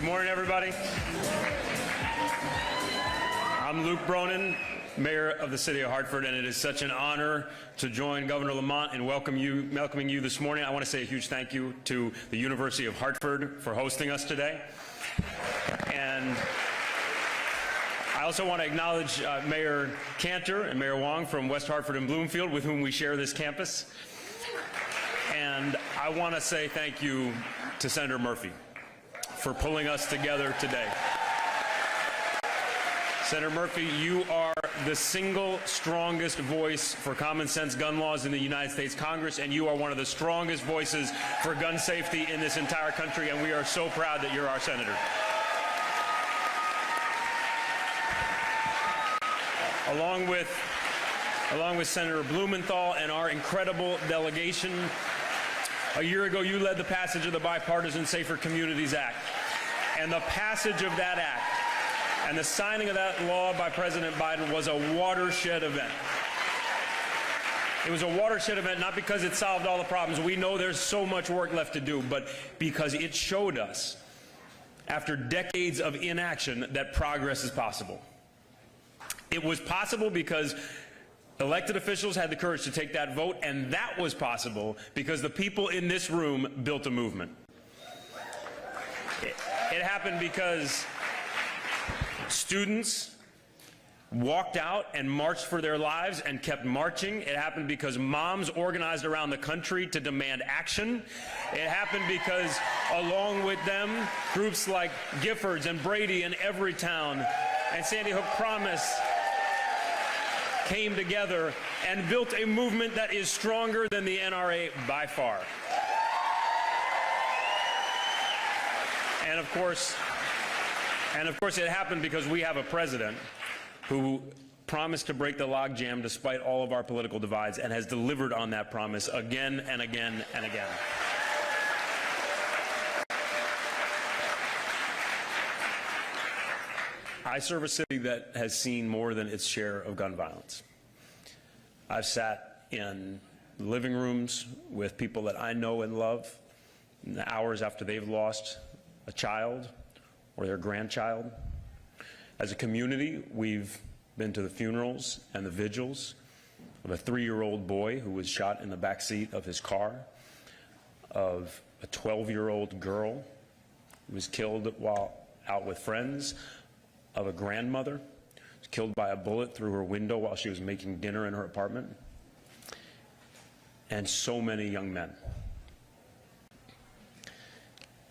morning, everybody. I'm Luke Bronin, Mayor of the City of Hartford, and it is such an honor to join Governor Lamont in welcoming you this morning. I want to say a huge thank you to the University of Hartford for hosting us today. And I also want to acknowledge Mayor Cantor and Mayor Wong from West Hartford and Bloomfield, with whom we share this campus. And I want to say thank you to Senator Murphy for pulling us together today. Senator Murphy, you are the single strongest voice for common sense gun laws in the United States Congress, and you are one of the strongest voices for gun safety in this entire country, and we are so proud that you're our senator. Along with Senator Blumenthal and our incredible delegation, a year ago you led the passage of the Bipartisan Safer Communities Act. And the passage of that act and the signing of that law by President Biden was a watershed event. It was a watershed event not because it solved all the problems. We know there's so much work left to do, but because it showed us, after decades of inaction, that progress is possible. It was possible because elected officials had the courage to take that vote, and that was possible because the people in this room built a movement. It happened because students walked out and marched for their lives and kept marching. It happened because moms organized around the country to demand action. It happened because, along with them, groups like Giffords and Brady and Everytown and Sandy Hook Promise came together and built a movement that is stronger than the NRA by far. And of course, it happened because we have a president who promised to break the logjam despite all of our political divides and has delivered on that promise again and again and again. I serve a city that has seen more than its share of gun violence. I've sat in living rooms with people that I know and love in the hours after they've lost a child or their grandchild. As a community, we've been to the funerals and the vigils of a 3-year-old boy who was shot in the back seat of his car, of a 12-year-old girl who was killed while out with friends, of a grandmother who was killed by a bullet through her window while she was making dinner in her apartment, and so many young men.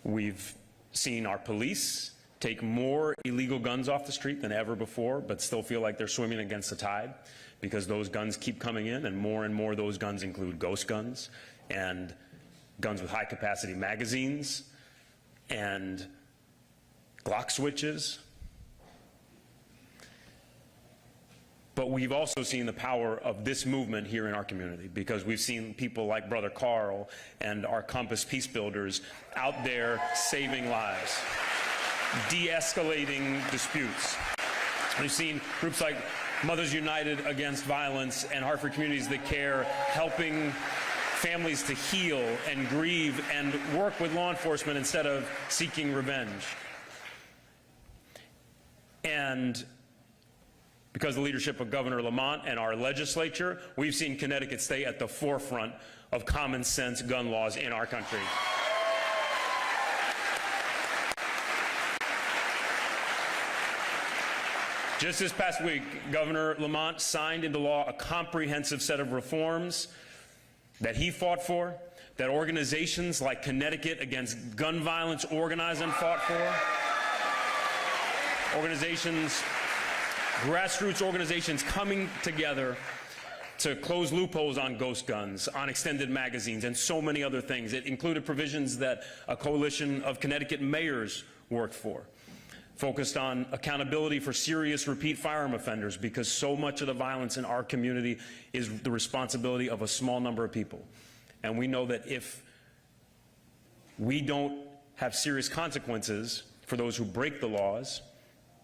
We've seen our police take more illegal guns off the street than ever before, but still feel like they're swimming against the tide because those guns keep coming in, and more of those guns include ghost guns and guns with high-capacity magazines and Glock switches. But we've also seen the power of this movement here in our community, because we've seen people like Brother Carl and our Compass Peace Builders out there saving lives, de-escalating disputes. We've seen groups like Mothers United Against Violence and Hartford Communities That Care helping families to heal and grieve and work with law enforcement instead of seeking revenge. And because of the leadership of Governor Lamont and our legislature, we've seen Connecticut stay at the forefront of common sense gun laws in our country. Just this past week, Governor Lamont signed into law a comprehensive set of reforms that he fought for, that organizations like Connecticut Against Gun Violence organized and fought for. Grassroots organizations coming together to close loopholes on ghost guns, on extended magazines, and so many other things. It included provisions that a coalition of Connecticut mayors worked for, focused on accountability for serious repeat firearm offenders, because so much of the violence in our community is the responsibility of a small number of people. And we know that if we don't have serious consequences for those who break the laws,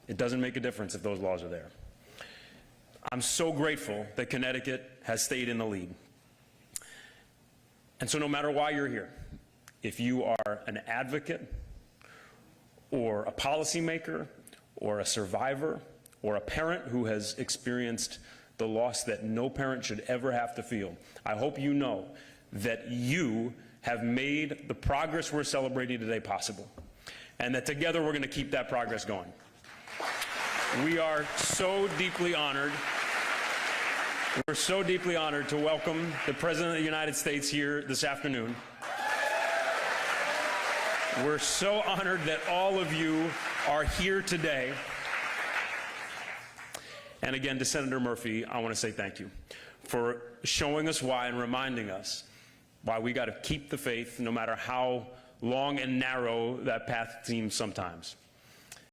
it doesn't make a difference if those laws are there. I'm so grateful that Connecticut has stayed in the lead. And so no matter why you're here, if you are an advocate or a policymaker, or a survivor, or a parent who has experienced the loss that no parent should ever have to feel, I hope you know that you have made the progress we're celebrating today possible, and that together we're going to keep that progress going. We are so deeply honored. We're so deeply honored to welcome the President of the United States here this afternoon. We're so honored that all of you are here today. And again, to Senator Murphy, I want to say thank you for showing us why and reminding us why we got to keep the faith no matter how long and narrow that path seems sometimes.